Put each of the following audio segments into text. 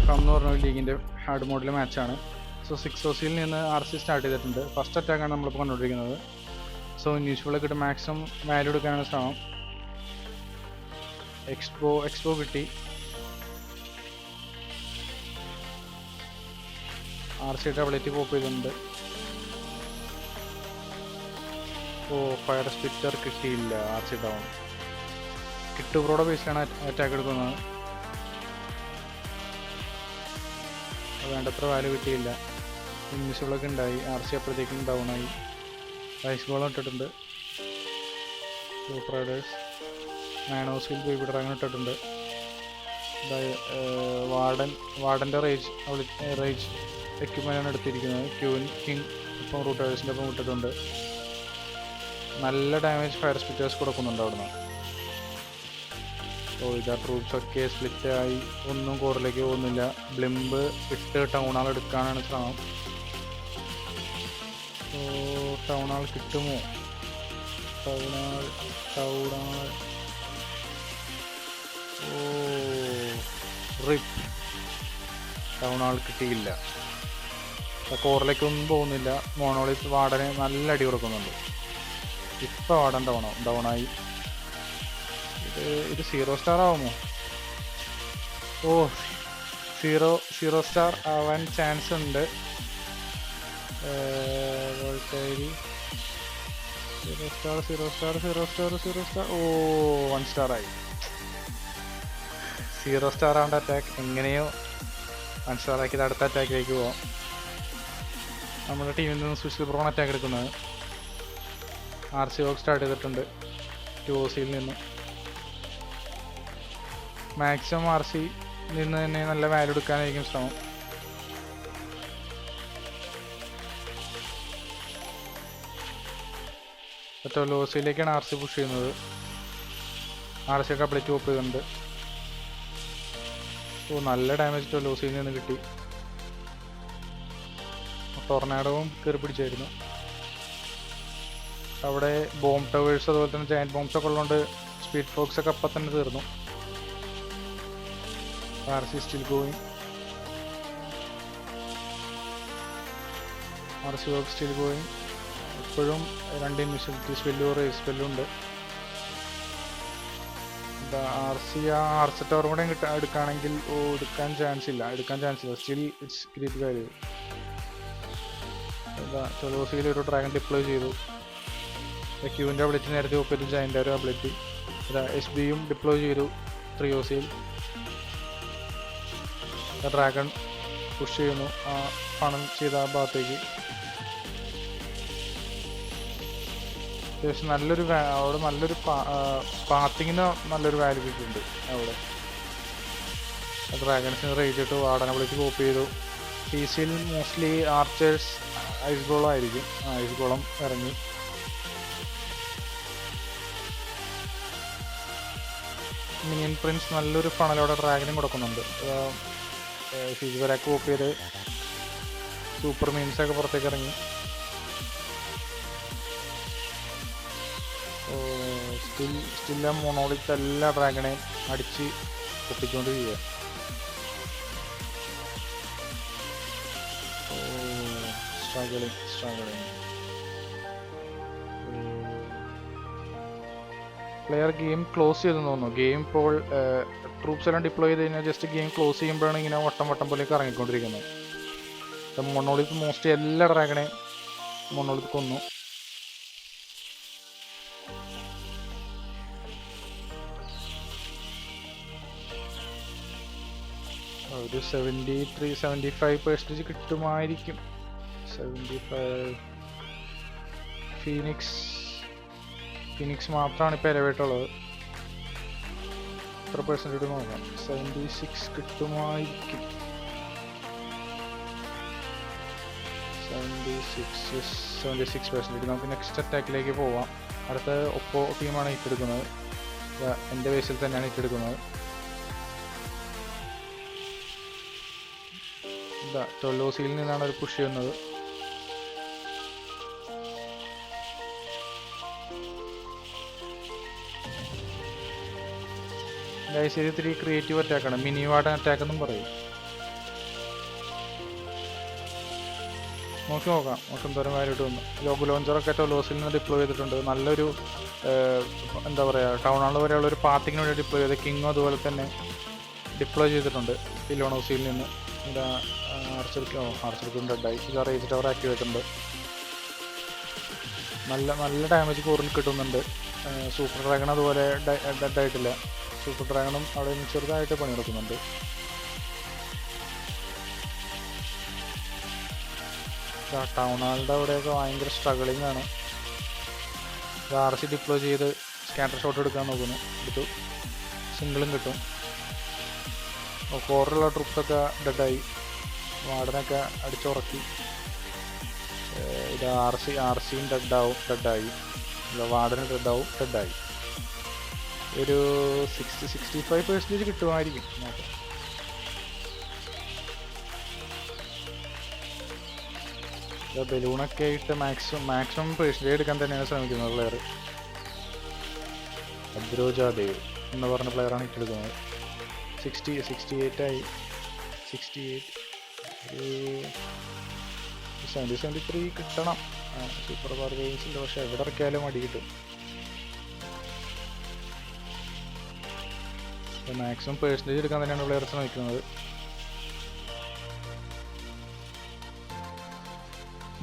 Farm എന്ന് പറഞ്ഞ ലീഗിൻ്റെ ഹാർഡ് മോഡിലെ മാച്ചാണ്. സോ 6 OCയിൽ നിന്ന് RC സ്റ്റാർട്ട് ചെയ്തിട്ടുണ്ട്. ഫസ്റ്റ് അറ്റാക്കാണ് നമ്മളിപ്പോൾ കണ്ടുകൊണ്ടിരിക്കുന്നത്. സോ ന്യൂസ്ഫുള്ളൊക്കെ ഇട്ട് മാക്സിമം വാല്യൂ എടുക്കാനാണ് ശ്രമം. എക്സ്പോ കിട്ടി. RCയുടെ അബിലിറ്റി പോപ്പ് ചെയ്തിട്ടുണ്ട്. ഓ, ഫയർ സ്പിറ്റർ കിട്ടിയില്ല. RC down. കിട്ടുബ്രോയുടെ ബേസിലാണ് അറ്റാക്ക് എടുക്കുന്നത്. വേണ്ടത്ര വാല്യൂ കിട്ടിയില്ല. ഇൻവിസിബിളൊക്കെ ഉണ്ടായി. RC അപ്പോഴത്തേക്കും ഡൗൺ ആയി. റൈസ് ബോൾ ഇട്ടിട്ടുണ്ട്. സൂപ്പർ റൈഡേഴ്സ് മാനോസിൽ ബേബി ഡ്രാഗൺ ഇട്ടിട്ടുണ്ട്. വാർഡൻ്റെ റേജ് എക്യുപ്മെൻ്റാണ് എടുത്തിരിക്കുന്നത്. കിങ് ഇപ്പം റൂട്ടേഴ്സിൻ്റെ ഒപ്പം വിട്ടിട്ടുണ്ട്. നല്ല ഡാമേജ് ഫയർ സ്പിറ്റേഴ്സ് കൊടുക്കുന്നുണ്ട് അവിടുന്ന്. ഓ, ഇതാ ട്രൂപ്സൊക്കെ സ്പ്ലിറ്റായി. ഒന്നും കോറിലേക്ക് പോകുന്നില്ല. ബ്ലിംബ് ഇട്ട് ടൗൺ ഹാൾ എടുക്കാനാണ് ശ്രമം. ഓ, ടൗൺ ഹാൾ കിട്ടുമോ? ടൗൺ ഹാൾ ഓ, റിപ്പ്. ടൗൺ ഹാൾ കിട്ടിയില്ല. കോറിലേക്കൊന്നും പോകുന്നില്ല. മോണോളിത്ത് വാർഡന് നല്ല അടി കൊടുക്കുന്നുണ്ട്. ഇപ്പം വാർഡൻ ഡൗണായി. ഇത് 0 സ്റ്റാർ ആവുമോ? ഓ, 0 സ്റ്റാർ ആവാൻ ചാൻസ് ഉണ്ട്. 0 സ്റ്റാർ. ഓ, 1 സ്റ്റാർ ആയി. 0 സ്റ്റാർ ആവേണ്ട അറ്റാക്ക് എങ്ങനെയോ 1 സ്റ്റാർ ആക്കിയത്. അടുത്ത അറ്റാക്കിലേക്ക് പോവാം. നമ്മുടെ ടീമിൽ നിന്ന് സുശീൽ ബ്രോൺ അറ്റാക്ക് എടുക്കുന്നത്. RC വർക്ക് സ്റ്റാർട്ട് ചെയ്തിട്ടുണ്ട് 2 OCയിൽ നിന്ന്. മാക്സിമം RC നിന്ന് തന്നെ നല്ല വാല്യൂ എടുക്കാനായിരിക്കും ശ്രമം. മറ്റേ OCയിലേക്കാണ് RC പുഷ് ചെയ്യുന്നത്. RCയുടെ അപ്ഡേറ്റ് പോപ്പ് ചെയ്തിട്ടുണ്ട്. ഓ, നല്ല ഡാമേജ് OCയിൽ നിന്ന് കിട്ടി. ടൊർണാഡോവും കയറി പിടിച്ചായിരുന്നു. അവിടെ ബോംബ് ടവേഴ്സ് അതുപോലെ തന്നെ ജയൻറ്റ് ബോംബ്സ് ഒക്കെ ഉള്ളതുകൊണ്ട് സ്പീഡ് ഫോക്സ് ഒക്കെ അപ്പം തന്നെ തീർന്നു. RC still going. RC work still going. ഇപ്പോഴും 2 ഇൻവിസിബിലിറ്റി സ്പെല്ലും റേസ് സ്പെല്ലും ഉണ്ട്. RC ആർച്ച ടവർ കൂടെ എടുക്കുകയാണെങ്കിൽ എടുക്കാൻ ചാൻസ് ഇല്ല. Still it's great value. OCയിൽ ഒരു ഡ്രാഗൺ ഡിപ്ലോയ് ചെയ്തു. ക്യൂവിൻ്റെ അബിലിറ്റി നേരത്തെ ഓപ്പ് ചെയ്തു. ജയൻ്റെ ഒരു അബിലിറ്റി. SBയും ഡിപ്ലോയ് ചെയ്തു 3 OCയിൽ. ഡ്രാഗൺ പുഷ് ചെയ്യുന്നു ആ പണം ചെയ്ത ആ ഭാഗത്തേക്ക്. അത്യാവശ്യം നല്ലൊരു അവിടെ നല്ലൊരു പാത്തിങ്ങിന് നല്ലൊരു വാല്യൂ കിട്ടുന്നുണ്ട് അവിടെ. ഡ്രാഗൺസിന് റേജ് ഇട്ടു. വാർഡനബിലിറ്റി കോപ്പ് ചെയ്തു. PCയിൽ മോസ്റ്റ്ലി ആർച്ചേഴ്സ് ഐസ് ഗോളം ആയിരിക്കും. ഐസ് ഗോളം ഇറങ്ങി. മിനിയൻ പ്രിൻസ് നല്ലൊരു ഫണലോടെ ഡ്രാഗനും കൊടുക്കുന്നുണ്ട്. ഫിസിബരാക്ക് കോപ്പ് ചെയ്ത് സൂപ്പർ മീൻസൊക്കെ പുറത്തേക്ക് ഇറങ്ങി. സ്റ്റില്ല മോണോളിത്ത് എല്ലാ ഡ്രാഗണേയും അടിച്ച് പൊട്ടിച്ചുകൊണ്ട് ചെയ്യുക. സ്ട്രഗിളിങ്. പ്ലെയർ ഗെയിം ക്ലോസ് ചെയ്തെന്ന് തോന്നുന്നു. ഗെയിം ഇപ്പോൾ ട്രൂപ്സ് എല്ലാം ഡിപ്ലോയ് ചെയ്ത് കഴിഞ്ഞാൽ ജസ്റ്റ് ഗെയിം ക്ലോസ് ചെയ്യുമ്പോഴാണ് ഇങ്ങനെ വട്ടം പോലെയൊക്കെ ഇറങ്ങിക്കൊണ്ടിരിക്കുന്നത്. മൊണോളിത്ത് മോസ്റ്റ് എല്ലാ ഡ്രാഗണേയും മൊണോളിത്ത് കൊന്നു. ഒരു 73-75% കിട്ടുമായിരിക്കും. 75. ഫീനിക്സ് മാത്രമാണ് ഇപ്പോൾ എലവേറ്റുള്ളത്. എത്ര പെർസെൻറ്റേജ് നോക്കാം. 76 കിട്ടുമായിരിക്കും. 76%. നമുക്ക് നെക്സ്റ്റ് അറ്റാക്കിലേക്ക് പോവാം. അടുത്ത ഒപ്പോ ടീമാണ് ഹിറ്റ് എടുക്കുന്നത്. എൻ്റെ ബേസിൽ തന്നെയാണ് ഹിറ്റ് എടുക്കുന്നത്. 12 OCയിൽ നിന്നാണ് അവർ പുഷ് ചെയ്യുന്നത്. ഗൈസ് ഇത് ഇത്തിരി ക്രിയേറ്റീവ് അറ്റാക്കാണ്. മിനി വാർഡൻ അറ്റാക്ക് എന്നും പറയും. നോക്കി നോക്കാം നമുക്ക് എന്തോരം കാര്യമായിട്ട് വന്നു. ലോഗോ ലോഞ്ചറൊക്കെ ടൊലോസിൽ നിന്ന് ഡിപ്ലോയ് ചെയ്തിട്ടുണ്ട്. നല്ലൊരു എന്താ പറയുക, ടൗൺ ഹാൾ വരെയുള്ള ഒരു പാർട്ടിങ്ങിന് വേണ്ടി ഡിപ്ലോയ് ചെയ്ത് കിങ്ങും അതുപോലെ തന്നെ ഡിപ്ലോയ് ചെയ്തിട്ടുണ്ട് ഫിലോണോസിയിൽ നിന്ന്. ഇതാ ആർച്ചർക്കും ഡെഡായി. ഇത് റേജ് ടവർ ആക്ടിവേറ്റ് ചെയ്തിട്ടുണ്ട്. നല്ല ഡാമേജ് കോറിൽ കിട്ടുന്നുണ്ട്. സൂപ്പർ ഡ്രാഗൺ അതുപോലെ ഡെഡായിട്ടില്ല. സൂപ്പർ ഡ്രാഗണും അവിടെ ചെറുതായിട്ട് പണിയെടുക്കുന്നുണ്ട്. ടൗൺ ഹാളിൻ്റെ അവിടെയൊക്കെ ഭയങ്കര സ്ട്രഗിളിംഗ് ആണ്. RC ഡിപ്ലോയ് ചെയ്ത് സ്കാറ്റർ ഷോട്ട് എടുക്കാൻ നോക്കുന്നു. എടുത്തു. സിംഗിളും കിട്ടും. കോറിലുള്ള ട്രൂപ്സൊക്കെ ഡെഡായി. വാർഡനൊക്കെ അടിച്ചുറക്കി. ഇത് RCയും ഡെഡായി. വാർഡന് ഡെഡായി. ഒരു 65% കിട്ടുമായിരിക്കും. നോക്കാം. ബലൂണൊക്കെ ആയിട്ട് മാക്സിമം പേഴ്സൻറ്റേജ് എടുക്കാൻ തന്നെയാണ് ശ്രമിക്കുന്നത് പ്ലെയർ. അബ്രോജാദേവ് എന്ന് പറഞ്ഞ പ്ലെയറാണ് ഇട്ടെടുക്കുന്നത്. 68 73 കിട്ടണം. സൂപ്പർ പാർവേസിൻ്റെ പക്ഷെ എവിടെ ഇറക്കിയാലും അടി കിട്ടും. മാക്സിമം പേഴ്സൻറ്റേജ് എടുക്കാൻ തന്നെയാണ് പ്ലെയർ ശ്രമിക്കുന്നത്.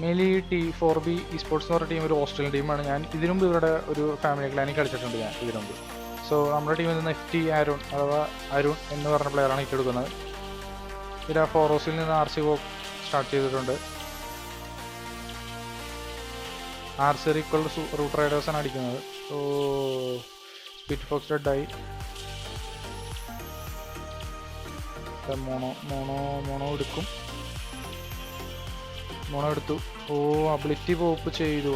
മെയിൻലി T4B esports എന്ന് പറഞ്ഞ ടീം ഒരു ഓസ്ട്രേലിയൻ ടീമാണ്. ഞാൻ ഇതിനു മുമ്പ് ഇവരുടെ ഒരു ഫാമിലി ക്ലാനിൽ കളിച്ചിട്ടുണ്ട് ഞാൻ ഇതിനു മുമ്പ്. സോ നമ്മുടെ ടീമിൽ നിന്ന് FT അരുൺ അഥവാ അരുൺ എന്ന് പറഞ്ഞ പ്ലെയറാണ് ഇട്ടെടുക്കുന്നത്. പിന്നെ ഫോറോസിൽ നിന്ന് RC വോക്ക് സ്റ്റാർട്ട് ചെയ്തിട്ടുണ്ട്. RC ഈക്വൽ റൂട്ട് റൈഡേഴ്സാണ് അടിക്കുന്നത്. സോ സ്പീഡ് ഫോക്സ് ഡെഡായി. മോണോ എടുക്കും. മോണോ എടുത്തു. അബിലിറ്റി പോപ്പ് ചെയ്തു.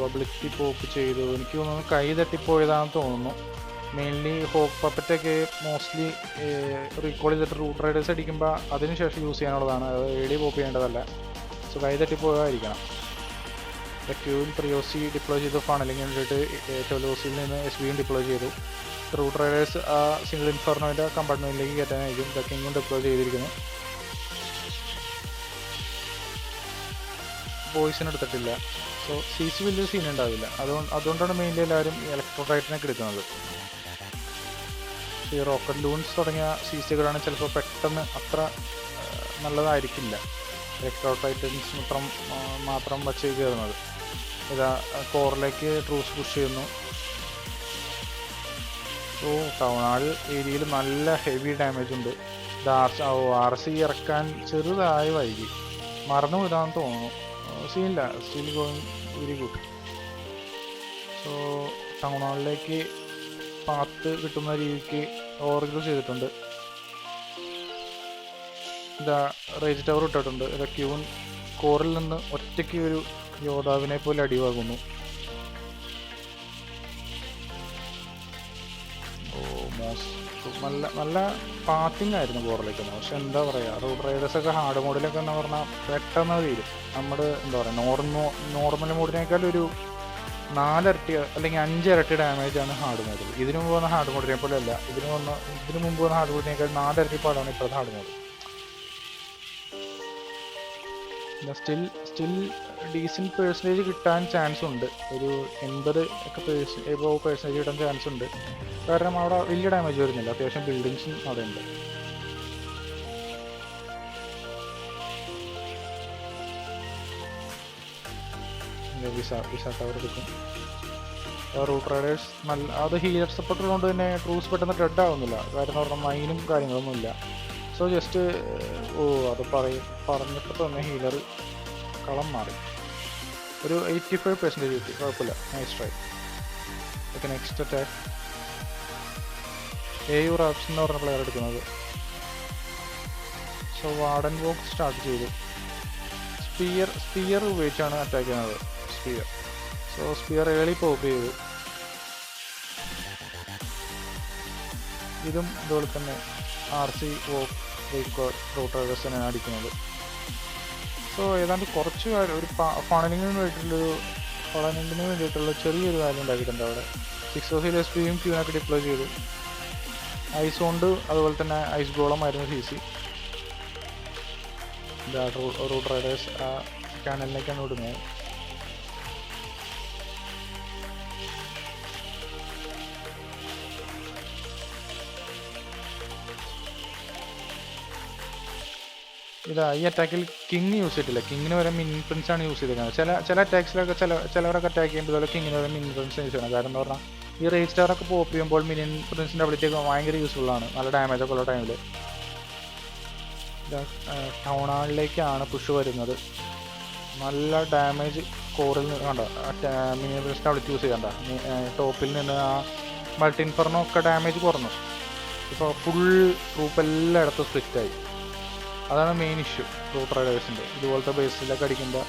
എനിക്ക് തോന്നുന്നു കൈ തട്ടിപ്പോയതാണെന്ന് തോന്നുന്നു. മെയിൻലി ഹോക്ക് പപ്പറ്റൊക്കെ മോസ്റ്റ്ലി റീകോൾ ചെയ്തിട്ട് റൂട്ട് റൈഡേഴ്സ് അടിക്കുമ്പോൾ അതിനുശേഷം യൂസ് ചെയ്യാനുള്ളതാണ്. അത് AD പോപ്പ് ചെയ്യേണ്ടതല്ല. സോ കൈ തട്ടിപ്പോയതായിരിക്കണം. ക്യൂവിൽ പ്രിയോസി ഡിപ്ലോയ് ചെയ്ത് ഫണലിങ് വേണ്ടിയിട്ട് ടൊലോസിൽ നിന്ന് SBയും ഡിപ്ലോയ് ചെയ്തു. റൂട്ട് റൈഡേഴ്സ് ആ സിംഗിൾ ഇൻഫർണോയുടെ കമ്പാർട്ട്മെൻറ്റിലേക്ക് കയറ്റാനായിരിക്കും. ഡക്കിങ്ങും ഡിപ്ലോയ് ചെയ്തിരിക്കുന്നു. പോയിസൺ എടുത്തിട്ടില്ല. സോ CC വലിയ സീൻ ഉണ്ടാവില്ല. അതുകൊണ്ടാണ് മെയിൻലി എല്ലാവരും ഇലക്ട്രോടൈറ്റിനൊക്കെ എടുക്കുന്നത്. ഈ റോക്കറ്റ് ലൂൺസ് തുടങ്ങിയ CCകളാണ് ചിലപ്പോൾ പെട്ടെന്ന് അത്ര നല്ലതായിരിക്കില്ല. ഇലക്ട്രോടൈറ്റൻസ് മാത്രം വച്ച് കയറുന്നത്. ഇതാ കോറിലേക്ക് ട്രൂസ് പുഷ് ചെയ്യുന്നു. സോ ടൗൺ ഹാൾ ഏരിയയിൽ നല്ല ഹെവി ഡാമേജ് ഉണ്ട്. ഇത് RC ഇറക്കാൻ ചെറുതായി വൈകി. മറന്നു വിടാന്ന് തോന്നുന്നു. സീനില്ല. Still going very good. So town ഹാളിലേക്ക് പാത്ത് കിട്ടുന്ന രീതിക്ക് ഓർഗൽ ചെയ്തിട്ടുണ്ട്. ഇതാ റേജ് ടവർ ഇട്ടിട്ടുണ്ട്. ഇതാ ക്യൂൻ കോറിൽ നിന്ന് ഒറ്റയ്ക്ക് ഒരു യോദ്ധാവിനെ പോലെ അടിവാകുന്നു. നല്ല പാത്തിങ് ആയിരുന്നു കോറിലേക്ക്. പക്ഷെ എന്താ പറയുക, റൂട്ട് റൈഡേഴ്സൊക്കെ ഹാർഡ് മോഡിലൊക്കെ എന്ന് പറഞ്ഞാൽ പെട്ടെന്ന് തീരും. നമ്മുടെ എന്താ പറയുക, നോർമൽ മോഡിനേക്കാൾ ഒരു 4 ഇരട്ടി അല്ലെങ്കിൽ 5 ഇരട്ടി ഡാമേജാണ് ഹാർഡ് മോഡിൽ. ഇതിനു മുമ്പ് വന്ന ഹാർഡ് മോഡിനെ പോലെ അല്ല. ഇതിനു മുമ്പ് വന്ന ഹാർഡ് മോഡിനേക്കാൾ 4 ഇരട്ടി പാടാണ് ഇപ്പോഴത്തെ hard mode. Still decent percentage കിട്ടാൻ ചാൻസ് ഉണ്ട്. ഒരു 80 ഒക്കെ പേഴ്സൻറ്റേജ് കിട്ടാൻ ചാൻസ് ഉണ്ട്. കാരണം അവിടെ വലിയ ഡാമേജ് വരുന്നില്ല. അത്യാവശ്യം ബിൽഡിങ്സും അവിടെ ഉണ്ട്. വിസ ടവർ എടുക്കും. റൂട്ട് റൈഡേഴ്സ് അത് ഹീലർ സപ്പോർട്ട് ഉള്ളതുകൊണ്ട് തന്നെ ട്രൂസ് പെട്ടെന്ന് ഡെഡ് ആവുന്നില്ല. കാരണം പറഞ്ഞാൽ മൈനും കാര്യങ്ങളൊന്നുമില്ല. സോ ജസ്റ്റ് അത് പറഞ്ഞപ്പോൾ തന്നെ ഹീലർ കളം മാറി. ഒരു 85% കിട്ടി. കുഴപ്പമില്ല. Nice try. Okay, next attack AU wraps എന്ന് പറഞ്ഞ പ്ലെയർ എടുക്കുന്നത്. സോ വാർഡൻ വോക്ക് സ്റ്റാർട്ട് ചെയ്തു. സ്പിയർ ഉപയോഗിച്ചാണ് അറ്റാക്ക് ചെയ്യുന്നത്. സോ സ്പിയർ ഏളി പോപ്പ് ചെയ്തു. ഇതും ഇതുപോലെ തന്നെ RC വോക്ക് റൂട്ട് റൈഡേഴ്സ് തന്നെയാണ് അടിക്കുന്നത്. സോ ഏതാണ്ട് കുറച്ച് ഒരു ഫണലിങ്ങിന് വേണ്ടിയിട്ടുള്ള ചെറിയൊരു കാര്യം ഉണ്ടാക്കിയിട്ടുണ്ട് അവിടെ. 6 SPയും ക്യൂനൊക്കെ ഡിപ്ലോയ് ചെയ്തു. ഐസ് കൊണ്ട് അതുപോലെ തന്നെ ഐസ് ഗോളമായിരുന്നു CC. റൂട്ട് റൈഡേഴ്സ് ചാനലിലേക്കാണ് വിടുന്നത്. ഇതാ ഈ അറ്റാക്കിൽ കിങ് യൂസ് ചെയ്തിട്ടില്ല. കിങ്ങിന് വരെ മിൻ പ്രിൻസ് ആണ് യൂസ് ചെയ്തിരിക്കുന്നത്. ചില അറ്റാക്സിലൊക്കെ ചിലവരൊക്കെ അറ്റാക്ക് ചെയ്യുമ്പോൾ ഇതുപോലെ കിങ്ങിന് വരെ മിൻ പ്രിൻസ് യൂസ് ചെയ്യണം. കാരണം എന്ന് പറഞ്ഞാൽ ഈ റേജ് സ്റ്റാറൊക്കെ പോപ്പ് ചെയ്യുമ്പോൾ മിനിൻ പ്രിൻസിൻ്റെ അബിലിറ്റി ഒക്കെ ഭയങ്കര യൂസ്ഫുൾ ആണ്, നല്ല ഡാമേജ് ഒക്കെ ഉള്ള ടൈമിൽ. ടൗൺ ഹാളിലേക്കാണ് പുഷ് വരുന്നത്. നല്ല ഡാമേജ് കോറിൽ നിന്ന് കണ്ട മിനിൻ പ്രിൻസിൻ്റെ അബിലിറ്റി യൂസ് ചെയ്യണ്ട. ടോപ്പിൽ നിന്ന് ആ മൾട്ടി ഇൻഫർണോ ഒക്കെ ഡാമേജ് കുറഞ്ഞു. ഇപ്പോൾ ഫുൾ ട്രൂപ്പ് എല്ലായിടത്തും സ്പ്ലിറ്റായി. അതാണ് മെയിൻ ഇഷ്യൂ റൂട്ട് റൈഡേഴ്സിൻ്റെ. ഇതുപോലത്തെ ബേസിലൊക്കെ അടിക്കുമ്പോൾ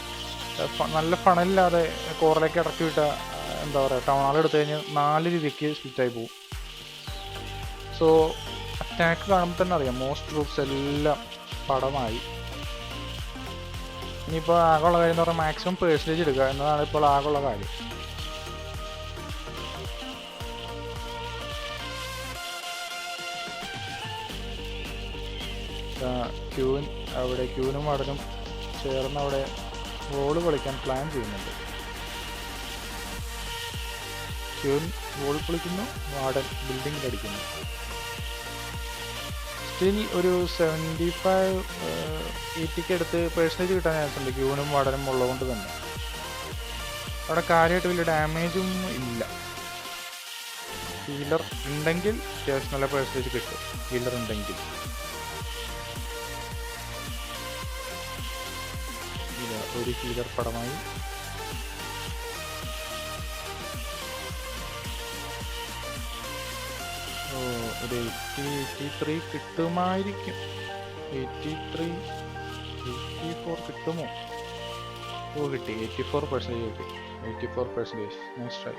നല്ല ഫണലില്ലാതെ കോറിലേക്ക് ഇറക്കി വിട്ട എന്താ പറയുക, ടൗൺ ഹാൾ എടുത്തു കഴിഞ്ഞാൽ 4 രീതിക്ക് സ്പ്ലിറ്റായി പോകും. സോ അറ്റാക്ക് കാണുമ്പോൾ തന്നെ അറിയാം മോസ്റ്റ് ട്രൂപ്സ് എല്ലാം പടമായി. ഇനിയിപ്പോൾ ആകെയുള്ള കാര്യം എന്ന് പറഞ്ഞാൽ മാക്സിമം പേഴ്സൻറ്റേജ് എടുക്കുക എന്നതാണ് ഇപ്പോൾ ആകെയുള്ള കാര്യം. ക്യൂനും വാർഡനും ചേർന്ന് അവിടെ വോള് കളിക്കാൻ പ്ലാൻ ചെയ്യുന്നുണ്ട്. ക്യൂൻ വോൾ പൊളിക്കുന്നു, വാർഡൻ ബിൽഡിങ്ങിൽ അടിക്കുന്നു. സ്റ്റിൽ ഒരു 75-80 അടുത്ത് പേഴ്സൻറ്റേജ് കിട്ടാൻ ചാൻസ് ഉണ്ട് ക്യൂനും വാർഡനും ഉള്ളതുകൊണ്ട് തന്നെ. അവിടെ കാര്യമായിട്ട് വലിയ ഡാമേജും ഇല്ല. ഹീലർ ഉണ്ടെങ്കിൽ അത്യാവശ്യം നല്ല പേഴ്സൻറ്റേജ് കിട്ടും. ഹീലർ ഉണ്ടെങ്കിൽ ഒരു ഹീലർ പടമായി. ഒരു 83 കിട്ടുമായിരിക്കും. 84 കിട്ടുമോ? കിട്ടി. 84% കിട്ടി. 84%. Nice try.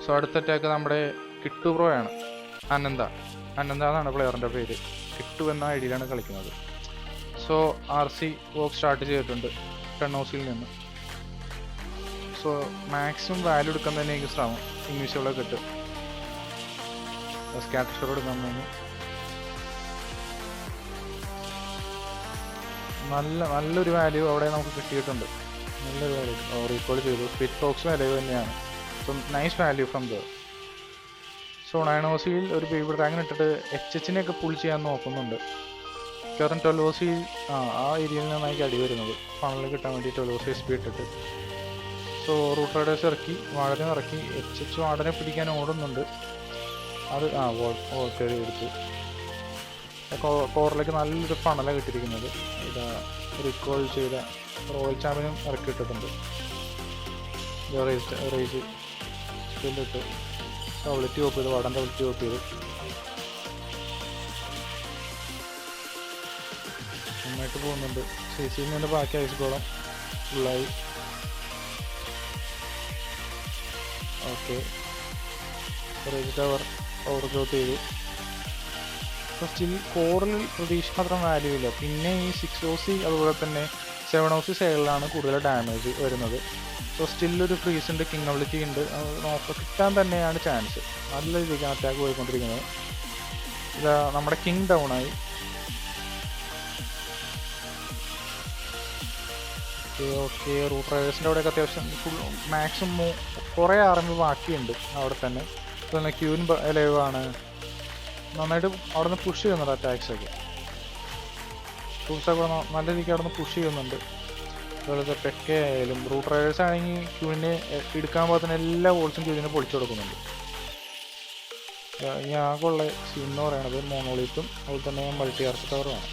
സോ അടുത്ത അറ്റാക്ക് നമ്മുടെ കിട്ടു ബ്രോ ആണ്. അനന്ത എന്നാണ് പ്ലെയറിൻ്റെ പേര്. കിട്ടു എന്ന ഐഡിയിലാണ് കളിക്കുന്നത്. സോ RC വർക്ക് സ്റ്റാർട്ട് ചെയ്തിട്ടുണ്ട് ടണ്ണോസിൽ നിന്ന്. സോ മാക്സിമം വാല്യൂ എടുക്കാൻ തന്നെ എനിക്ക് ശ്രമം. ഇംഗ്ലീഷുകളൊക്കെ കിട്ടും. സ്കാറ്റർ ഷോട്ട് എടുക്കാൻ വേണ്ടി നല്ലൊരു വാല്യൂ അവിടെ നമുക്ക് കിട്ടിയിട്ടുണ്ട്. നല്ലൊരു വാല്യൂ റീകോൾ ചെയ്തു. സ്പിറ്റ് ബോക്സ് വാല്യൂ തന്നെയാണ്. So nice value from the. So 9OCയിൽ ഒരു ബേബി റാങ്കിന് ഇട്ടിട്ട് HHനെയൊക്കെ പുൾ ചെയ്യാൻ നോക്കുന്നുണ്ട്. കാരണം 12OC ആ ഏരിയയിൽ നിന്നായിരിക്കും അടി വരുന്നത്. ഫണൽ കിട്ടാൻ വേണ്ടി 12OC SP ഇട്ടിട്ട്. സോ റൂട്ട് റൈഡേഴ്സ് ഇറക്കി, വാർഡനെ ഇറക്കി. HH വാർഡനെ പിടിക്കാൻ ഓടുന്നുണ്ട്. അത് വോൾട്ടേർ എടുത്ത് കോറിലേക്ക് നല്ലൊരു ഫണലാണ് കിട്ടിയിരിക്കുന്നത്. ഇതാ റിക്കോൾ ചെയ്ത റോയൽ ചാമ്പ്യനും ഇറക്കിയിട്ടിട്ടുണ്ട്. റേജ് സ്കില്ലിട്ട് ഡബിലിറ്റി ഓപ്പ് ചെയ്ത്, വാർഡൻ ഡബിലിറ്റി ഓപ്പ് ചെയ്ത് നന്നായിട്ട് പോകുന്നുണ്ട്. CCയിൽ നിന്ന് ബാക്കി ഐസ്ഗോളം ഫുള്ളായി. Okay, rage tower over growth ചെയ്തു. സ്റ്റിൽ കോറിൽ പ്രതീക്ഷ മാത്രം വാല്യൂ ഇല്ല. പിന്നെ ഈ 6OC അതുപോലെ തന്നെ 7OC സൈഡിലാണ് കൂടുതൽ ഡാമേജ് വരുന്നത്. സോ സ്റ്റില്ലൊരു ഫ്രീസ് ഉണ്ട്, കിങ് അബിലിറ്റി ഉണ്ട്. കിട്ടാൻ തന്നെയാണ് ചാൻസ്. നല്ല രീതിക്കാണ് അറ്റാക്ക് പോയിക്കൊണ്ടിരിക്കുന്നത്. ഇതാ നമ്മുടെ കിങ് ഡൗൺ ആയി. ഓക്കെ, റൂട്ട് റൈഡേഴ്സിൻ്റെ അവിടെയൊക്കെ അത്യാവശ്യം ഫുൾ മാക്സിമം കുറേ ആർമി ബാക്കിയുണ്ട് അവിടെ തന്നെ. അതുപോലെ ക്യൂൻ ലൈവാണ്. നന്നായിട്ട് അവിടെ നിന്ന് പുഷ് ചെയ്യുന്നുണ്ട് അറ്റാക്സൊക്കെ. ട്രൂപ്സൊക്കെ നല്ല രീതിക്ക് അവിടെ നിന്ന് പുഷ് ചെയ്യുന്നുണ്ട്. അതുപോലെ പെക്കെ ആയാലും റൂട്ട് റൈഡേഴ്സ് ആണെങ്കിൽ ക്യൂവിനെ എടുക്കാൻ പോകുന്ന എല്ലാ വോൾസും ക്യൂവിനെ പൊളിച്ചു കൊടുക്കുന്നുണ്ട്. ഈ ആകെയുള്ള സീൻ എന്ന് പറയുന്നത് മോണോളിത്തും അതുപോലെ തന്നെ മൾട്ടി ആർച്ച് ടവറുമാണ്.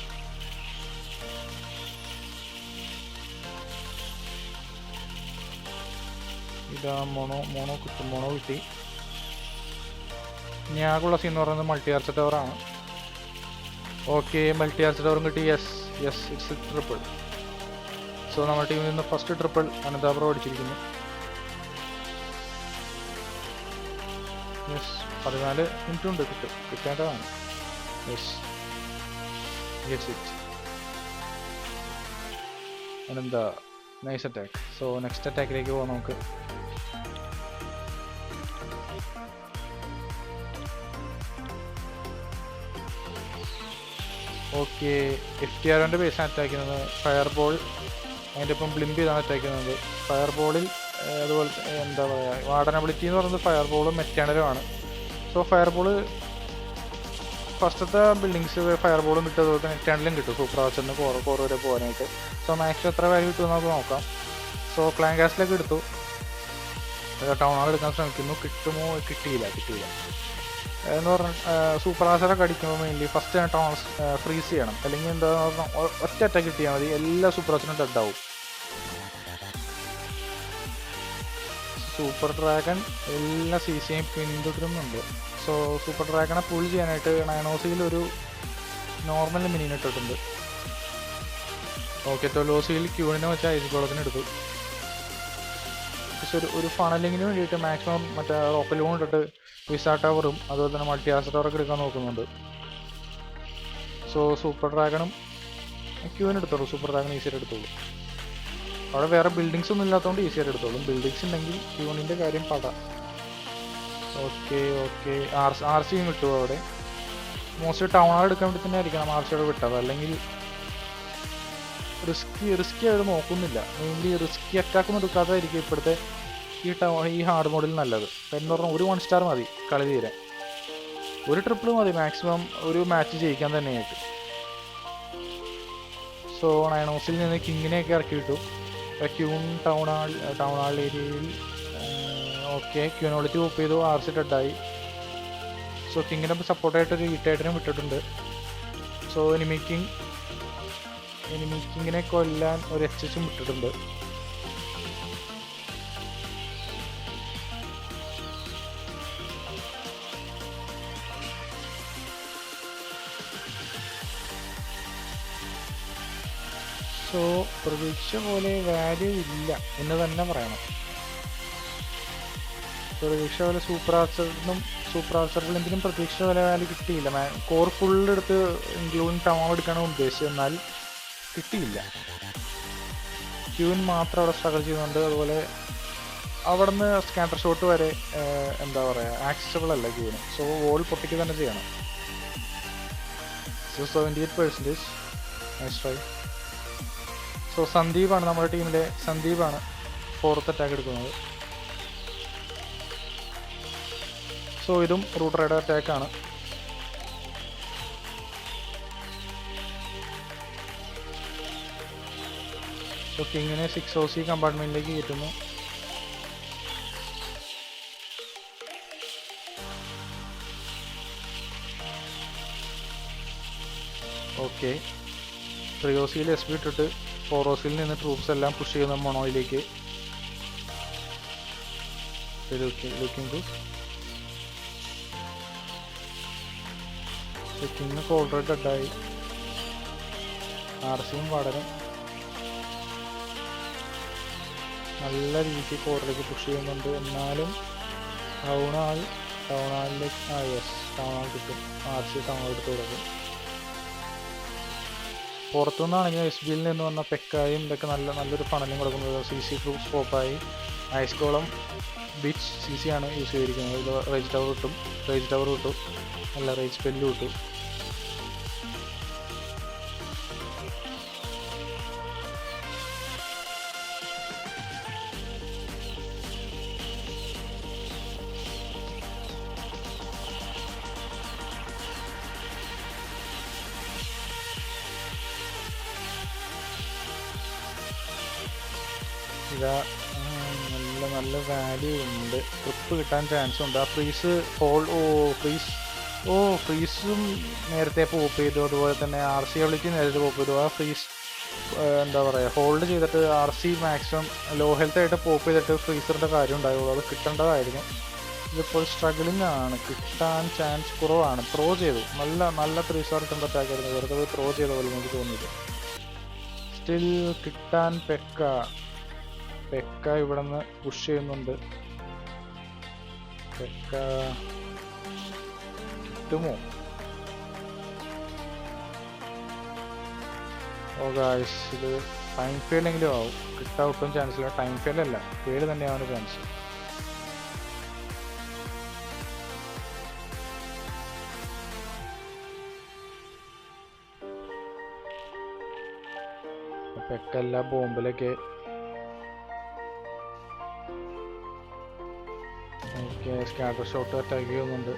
ഇതാ മോണോ കിട്ടി. ഇനി ആകെയുള്ള സീൻ എന്ന് പറയുന്നത് മൾട്ടി ആർച്ച് ടവറാണ്. ഓക്കെ, മൾട്ടി ആർച്ച് ടവറും കിട്ടി. Yes it's triple. സോ നമ്മുടെ ടീമിൽ നിന്ന് ഫസ്റ്റ് ട്രിപ്പിൾ അനന്താബ്രോ അടിച്ചിരിക്കുന്നു. യെസ്, 14 മിനിറ്റ് ഉണ്ട്. കിട്ടേണ്ടതാണ്. Yes, gets it. Anantha nice attack. So next അറ്റാക്കിലേക്ക് പോകാം നമുക്ക്. ഓക്കെ, FTRൻ്റെ ബേസാണ് അറ്റാക്ക് ചെയ്യുന്നത്. ഫയർ ബോൾ അതിൻ്റെ ഒപ്പം ബ്ലിമ്പ് ചെയ്താണ് അറ്റാക്ക് ചെയ്യുന്നത്. ഫയർ ബോളിൽ അതുപോലെ എന്താ പറയുക, വാർഡനബിലിറ്റി എന്ന് പറയുന്നത് ഫയർ ബോളും മെറ്റാനലുമാണ്. സോ ഫയർ ബോൾ ഫസ്റ്റത്തെ ബിൽഡിങ്സ് ഫയർ ബോളും കിട്ടും, അതുപോലെ തന്നെ മെറ്റാനലും കിട്ടും സൂപ്പർ ആർച്ചറിന് കോർ വരെ പോകാനായിട്ട്. സോ മാക്സിമം എത്ര വാല്യൂ കിട്ടുമെന്ന് നമുക്ക് നോക്കാം. സോ ക്ലാൻ കാസ്റ്റിലേക്ക് എടുത്തു, ടൗൺ ഹാൾ എടുക്കാൻ ശ്രമിക്കുന്നു. കിട്ടിയില്ല എന്ന് പറഞ്ഞാൽ സൂപ്പർ ആർച്ചറൊക്കെ അടിക്കുമ്പോൾ മെയിൻലി ഫസ്റ്റ് ടൗൺ ഫ്രീസ് ചെയ്യണം, അല്ലെങ്കിൽ എന്താ പറഞ്ഞാൽ ഒറ്റ അറ്റാക്ക് കിട്ടിയാൽ മതി, എല്ലാ സൂപ്പർ ആർച്ചറും ഡെഡ് ആവും. സൂപ്പർ ഡ്രാഗൺ എല്ലാ CCയും പിന്തുടരുന്നുണ്ട്. സോ സൂപ്പർ ഡ്രാഗണെ പുൾ ചെയ്യാനായിട്ട് നയനോസിയിൽ ഒരു നോർമൽ മിനിനെ ഇട്ടിട്ടുണ്ട്. ഓക്കെ, ടൊലോസിയിൽ ക്യൂണിനെ വെച്ച് ഐസ് ഗോളത്തിന് എടുത്തു. പക്ഷെ ഒരു ഫണലിങ്ങിന് വേണ്ടിയിട്ട് മാക്സിമം മറ്റേ റോക്കലോൺ ഇട്ടിട്ട് വിസാ ടവറും അതുപോലെ തന്നെ മൾട്ടി ആസ് ടവറൊക്കെ എടുക്കാൻ നോക്കുന്നുണ്ട്. സോ സൂപ്പർ ഡ്രാഗണും ക്യൂവിന് എടുത്തോളൂ, സൂപ്പർ ഡ്രാഗൺ ഈസിയായിട്ട് എടുത്തോളൂ. അവിടെ വേറെ ബിൽഡിങ്സ് ഒന്നും ഇല്ലാത്തതുകൊണ്ട് ഈസിയായിട്ട് എടുത്തോളും. ബിൽഡിങ്സ് ഉണ്ടെങ്കിൽ ക്യൂണിൻ്റെ കാര്യം പടാം. ഓക്കെ RCയും കിട്ടുമോ അവിടെ? മോസ്റ്റ് ടൗൺ ഹാൾ എടുക്കാൻ വേണ്ടി തന്നെ ആയിരിക്കണം RCയോട് വിട്ടത്, അല്ലെങ്കിൽ റിസ്കി ആയിട്ട് നോക്കുന്നില്ല. മെയിൻലി റിസ്കി അറ്റാക്കൊന്നും എടുക്കാത്തതായിരിക്കും ഇപ്പോഴത്തെ ഈ ഹാർഡ് മോഡിൽ നല്ലത്. എന്ന് പറഞ്ഞാൽ ഒരു 1 സ്റ്റാർ മതി കളി തീരാൻ, ഒരു ട്രിപ്പിൾ മതി മാക്സിമം ഒരു മാച്ച് ജയിക്കാൻ തന്നെയായിട്ട്. സോ നയനോസിൽ നിന്ന് കിങ്ങിനെയൊക്കെ ഇറക്കി വിട്ടു. ക്യൂൺ ടൗൺ ഹാൾ ഏരിയയിൽ ഓക്കെ ക്യൂനോളിറ്റി ഓപ്പ് ചെയ്തു, RC ഡെഡായി. സോ കിങ്ങിനെ സപ്പോർട്ടായിട്ട് ഒരു ഈറ്റായിട്ടിനും വിട്ടിട്ടുണ്ട്. സോ എനിമി കിങ്ങിനെ കൊല്ലാൻ ഒരു HHും വിട്ടിട്ടുണ്ട്. സോ പ്രതീക്ഷ പോലെ വാല്യൂ ഇല്ല എന്ന് തന്നെ പറയണം. പ്രതീക്ഷ പോലെ സൂപ്പർ ആർച്ചർ ബ്ലിങ്കിനും പ്രതീക്ഷ പോലെ വാല്യൂ കിട്ടിയില്ല. കോർ ഫുള്ളെടുത്ത് ഇൻക്ലൂഡിങ് ടൗൺ എടുക്കാനാണ് ഉദ്ദേശിച്ചത്, എന്നാൽ കിട്ടിയില്ല. ക്യൂൻ മാത്രം അവിടെ സ്ട്രഗിൾ ചെയ്യുന്നുണ്ട്. അതുപോലെ അവിടെ നിന്ന് സ്കാറ്റർ ഷോട്ട് വരെ എന്താ പറയുക ആക്സസിബിൾ അല്ല ക്യൂന്. സോ വോൾ പൊട്ടിക്ക് തന്നെ ചെയ്യണം. So 78% nice try. സോ സന്ദീപാണ് നമ്മുടെ ടീമിലെ 4th അറ്റാക്ക് എടുക്കുന്നത്. സോ ഇതും റൂട്ട് റൈഡർ അറ്റാക്കാണ്. സോ കിങ്ങിനെ 6OC കമ്പാർട്ട്മെന്റിലേക്ക് കയറ്റുന്നു. ഓക്കെ 3OCയിൽ SB ഇട്ടിട്ട് 4OCയിൽ നിന്ന് ട്രൂപ്സ് എല്ലാം പുഷ് ചെയ്യുന്ന മൊണോയിലേക്ക്. കിങ്ങിന് ഓൾറെഡി ഡെഡായി. RCയും വളരെ നല്ല രീതിക്ക് കോറിലേക്ക് പുഷ് ചെയ്യുന്നുണ്ട്. എന്നാലും ടൗൺ ഹാളിലേക്ക് ടൗൺ ഹാൾ കിട്ടും. RC ടൗൺ ഹാൾ എടുത്ത് കൊടുക്കും. പുറത്തുനിന്നാണെങ്കിൽ SBയിൽ നിന്ന് വന്ന പെക്കായും ഇതൊക്കെ നല്ലൊരു ഫണലും കൊടുക്കുന്നത്. CC ട്രൂപ്പ് സ്കോപ്പായി ഐസ്കോളം ബീച്ച് CC ആണ് യൂസ് ചെയ്തിരിക്കുന്നത്. ഇത് റേജ് ടവർ കിട്ടും, അല്ല റേജ് പെല്ല് കിട്ടും. ഇതാ നല്ല വാല്യൂ ഉണ്ട്, ട്രിപ്പ് കിട്ടാൻ ചാൻസ് ഉണ്ട്. ആ ഫ്രീസ് ഫ്രീസും നേരത്തെ പോപ്പ് ചെയ്തു, അതുപോലെ തന്നെ RC വിളിക്ക് നേരത്തെ പോപ്പ് ചെയ്തു. ആ ഫ്രീസ് എന്താ പറയുക ഹോൾഡ് ചെയ്തിട്ട് RC മാക്സിമം ലോ ഹെൽത്ത് ആയിട്ട് പോപ്പ് ചെയ്തിട്ട് ഫ്രീസറിൻ്റെ കാര്യം ഉണ്ടായുള്ളൂ, അത് കിട്ടേണ്ടതായിരുന്നു. ഇതിപ്പോൾ സ്ട്രഗിളിംഗ് ആണ്, കിട്ടാൻ ചാൻസ് കുറവാണ്. ത്രോ ചെയ്തു, നല്ല 3 സ്റ്റാർ കിട്ടേണ്ട അറ്റാക്കായിരുന്നു, വെറുതെ ത്രോ ചെയ്ത പോലെ എനിക്ക് തോന്നിയത്. സ്റ്റിൽ കിട്ടാൻ പെക്ക ഇവിടെ നിന്ന് പുഷ് ചെയ്യുന്നുണ്ട്. പെക്ക കിട്ടുമോ? ഓ ഗായ്സ്, ഇത് ടൈം ഫെയിലെങ്കിലും ആവും. കിട്ടാൻ ഒട്ടും ചാൻസ് ഇല്ല. ടൈം ഫെയിലല്ല, ഫെയിൽ തന്നെയാണ് ചാൻസ്. പെക്കല്ല ബോംബിലൊക്കെ. ഓക്കെ, സ്കാറ്റർ ഷോട്ട് അറ്റാക്ക് ചെയ്യുന്നുണ്ട്.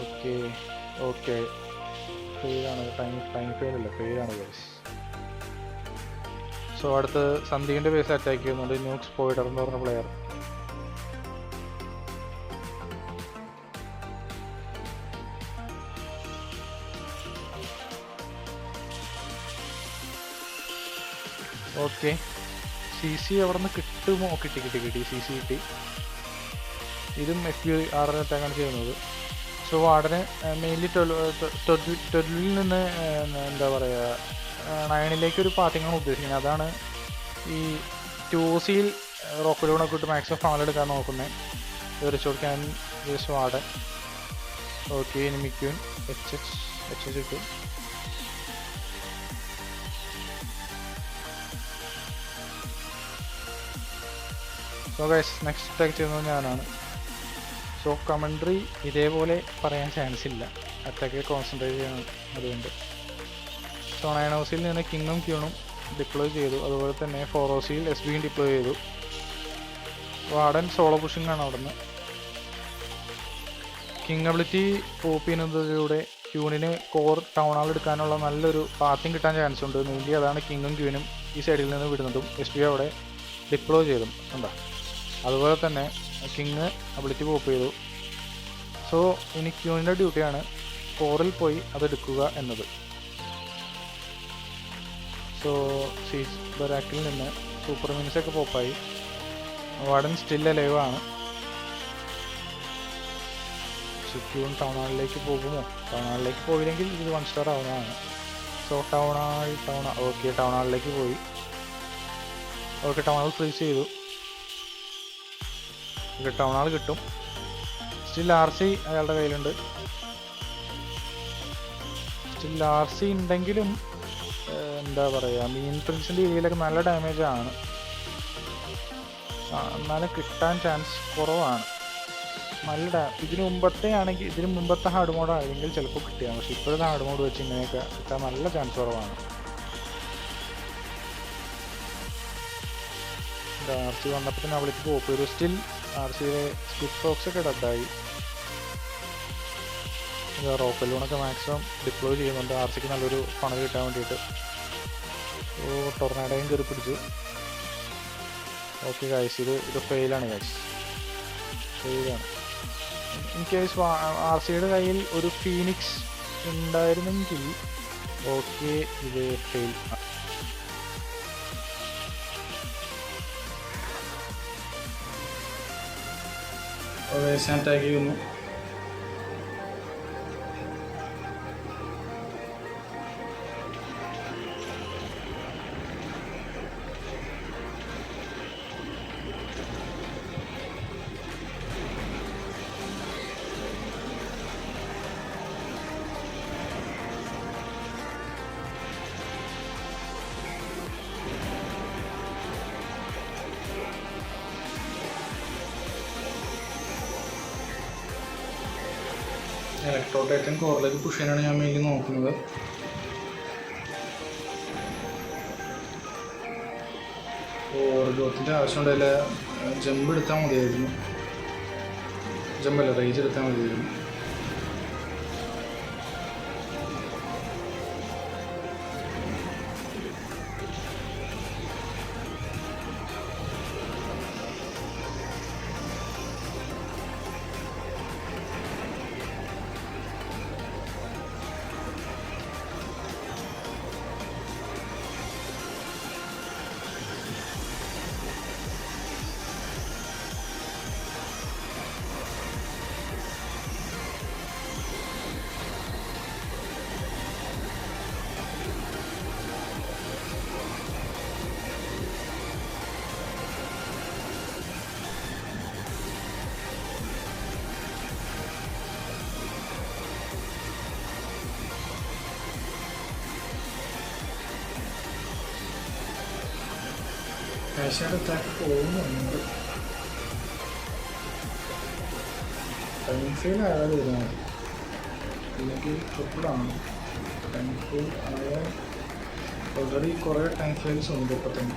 ഓക്കെ ഓക്കെ, ഫെയിലാണ്. ടൈം ഫെയിലല്ല, ഫെയിലാണ് ഗൈസ്. സോ അടുത്ത് സന്ദീപിൻ്റെ ബേസ് അറ്റാക്ക് ചെയ്യുന്നുണ്ട് ന്യൂക്സ് പോയിഡർ എന്ന് പറഞ്ഞ പ്ലെയർ. ഓക്കെ, സി സി എവിടെ നിന്ന് കിട്ടുമോ? കിട്ടി. സി സി കിട്ടി. ഇതും FBR അറ്റാക്കാണ് ചെയ്യുന്നത്. സോ വാർഡന് മെയിൻലി 12 നിന്ന് എന്താ പറയുക 9 ഒരു പാത്തിങ്ങാണ് ഉദ്ദേശിക്കുന്നത്. അതാണ് ഈ 2Cയിൽ റോക്കലോണൊക്കെ ഇട്ട് മാക്സിമം ഫാളെടുക്കാൻ നോക്കുന്നത്. റിച്ചോർഡ് ക്യാൻ ജസ്റ്റ് വാർഡൻ. ഓക്കെ, ഇനി മിക്യൂൻ HH ഇട്ടു. സോ ഗൈസ്, നെക്സ്റ്റ് അറ്റാക്ക് ചെയ്യുന്നത് ഞാനാണ്. സോ കമൻട്രി ഇതേപോലെ പറയാൻ ചാൻസ് ഇല്ല, അറ്റാക്ക് കോൺസെൻട്രേറ്റ് ചെയ്യണം. അതുകൊണ്ട് സോ 9 ഹൗസിൽ നിന്ന് കിങ്ങും ക്യൂണും ഡിപ്ലോയ് ചെയ്തു. അതുപോലെ തന്നെ 4 ഹൗസിൽ SBയും ഡിപ്ലോയ് ചെയ്തു. വാർഡൻ സോളോ പുഷിംഗ് ആണ് അവിടെ നിന്ന്. കിങ് അബിലിറ്റി പോപ്പ് ചെയ്യുന്നതിലൂടെ ക്യൂണിന് കോർ ടൗൺ ഹാൾ എടുക്കാനുള്ള നല്ലൊരു പാത്തിങ് കിട്ടാൻ ചാൻസ് ഉണ്ട്. മെയിൻലി അതാണ് കിങ്ങും ക്യൂനും ഈ സൈഡിൽ നിന്ന് വിടുന്നതും. SB അവിടെ ഡിപ്ലോയ് ചെയ്തും ഉണ്ടോ. അതുപോലെ തന്നെ കിങ് അബിലിറ്റി പോപ്പ് ചെയ്തു. സോ ഇനി ക്യൂണിൻ്റെ ഡ്യൂട്ടിയാണ് കോറിൽ പോയി അതെടുക്കുക എന്നത്. സോ സീസ് ബരാക്കിൽ നിന്ന് സൂപ്പർ മിനിറ്റ്സൊക്കെ പോപ്പായി. വാർഡൻ സ്റ്റിൽ അലൈവ് ആണ്. ക്യൂൺ ടൗൺ ഹാളിലേക്ക് പോകുമോ? ടൗൺ ഹാളിലേക്ക് പോയില്ലെങ്കിൽ ഇത് 1 സ്റ്റാർ ആവുന്നതാണ്. സോ ഓക്കെ, ടൗൺ ഹാളിലേക്ക് പോയി. ഓക്കെ, ടൗൺ ഹാൾ ഫ്രീസ് ചെയ്തു. ടൗൺ ഹാൾ കിട്ടും. സ്റ്റിൽ RC അയാളുടെ കയ്യിലുണ്ട്. സ്റ്റിൽ RC ഉണ്ടെങ്കിലും എന്താ പറയുക, മീൻ പ്രിൻസിൻ്റെ ഏരിയയിലൊക്കെ നല്ല ഡാമേജ് ആണ്. എന്നാലും കിട്ടാൻ ചാൻസ് കുറവാണ്. നല്ല ഇതിന് മുമ്പത്തെ ഹാർഡ് മോഡ് ആയെങ്കിൽ ചിലപ്പോൾ കിട്ടിയാണ്. പക്ഷെ ഇപ്പോഴത്തെ ഹാർഡ് മോഡ് വെച്ച് ഇങ്ങനെയൊക്കെ കിട്ടാൻ നല്ല ചാൻസ് കുറവാണ്. RC വന്നപ്പോൾ തന്നെ അവൾക്ക് പോപ്പ് ഒരു സ്റ്റിൽ RCയുടെ സ്കിപ്പ് ബോക്സ് ഒക്കെ ഡബായി. റോക്കലൂണൊക്കെ മാക്സിമം ഡിപ്ലോയ് ചെയ്യുന്നുണ്ട് RCക്ക് നല്ലൊരു പണം കിട്ടാൻ വേണ്ടിയിട്ട്. ടൊർണാഡോയും കയറി പിടിച്ചു. ഓക്കെ ഗൈസ്, ഇത് ഫെയിലാണ് ഗൈസ്, ഫെയിലാണ്. ഇൻ കേസ് RCയുടെ കയ്യിൽ ഒരു ഫീനിക്സ് ഉണ്ടായിരുന്നെങ്കിൽ ഓക്കെ, ഇത് ഫെയിൽ. അറ്റാക്ക് ചെയ്യുന്നു. ഇലക്ട്രോ ടൈറ്റൻ കോറിലേക്ക് പുഷ് ചെയ്യാനാണ് ഞാൻ മെയിൻലി നോക്കുന്നത്. ഓർജോത്തിൻ്റെ ആവശ്യമുണ്ടല്ല, ജമ്പ് എടുത്താൽ മതിയായിരുന്നു. ജമ്പല്ല, റേജ് എടുത്താൽ മതിയായിരുന്നു. കാശാട് അറ്റാക്ക് പോകുന്നുണ്ട്. ടൈം ഫെയിൽ ആയാൽ ഇരുന്നാൽ മതി, അല്ലെങ്കിൽ ട്രിപ്പിളാണ്. ടൈം ഫെയിൽ ആയാൽ ഓൾറെഡി കുറേ ടൈം ഫ്രെയിംസ് ഉണ്ട് ഇപ്പോൾ തന്നെ.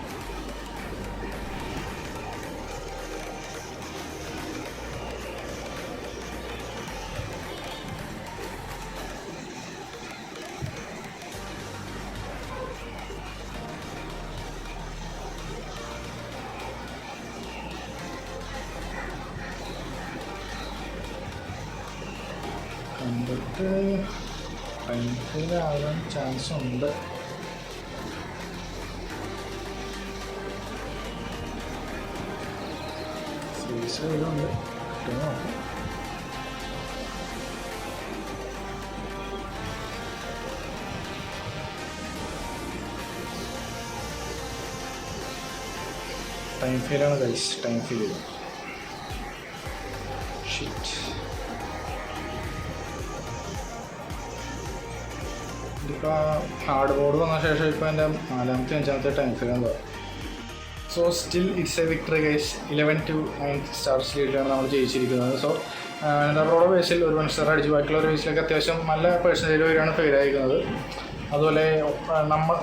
കണ്ടിട്ട് ടൈം ഫ്രെയിം ആകാൻ ചാൻസ് ഉണ്ട്. സീരീസ് വരുന്നുണ്ട് കിട്ടുമോ? ടൈം ഫെയിലാണ് ഗൈസ്, ടൈം ഫെയിൽ. ഷിറ്റ്. ഇതിപ്പോൾ ഹാർഡ് ബോർഡ് വന്ന ശേഷം ഇപ്പോൾ എൻ്റെ 4ാമത്തെ 5ാമത്തെ ടൈം ഫെയിൽ എന്താ. So still it's a victory guys. 11-9 stars ലീഡിലാണ് നമ്മൾ ജയിച്ചിരിക്കുന്നത്. സോ എന്താ പ്രോയുടെ ബേസിൽ ഒരു 1 സ്റ്റാർ അടിച്ചു. ബാക്കിയുള്ള ഒരു ബേസിലൊക്കെ അത്യാവശ്യം നല്ല പേഴ്സൻറ്റേജ് വരെയാണ് ഫെയിൽ ആയിരിക്കുന്നത്. അതുപോലെ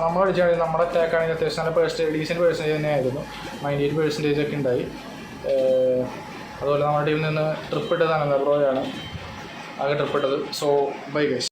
നമ്മൾ അടിച്ചാണെങ്കിൽ നമ്മുടെ അറ്റാക്ക് ആണെങ്കിൽ അത്യാവശ്യം നല്ല ഡീസൻറ്റ് പേഴ്സൻറ്റേജ് തന്നെയായിരുന്നു. 98% ഒക്കെ ഉണ്ടായി. അതുപോലെ നമ്മുടെ ടീമിൽ നിന്ന് ട്രിപ്പ് ഇട്ടതാണ് എന്താ പ്രോയാണ് ആകെ ട്രിപ്പ് ഇട്ടത്. So bye guys.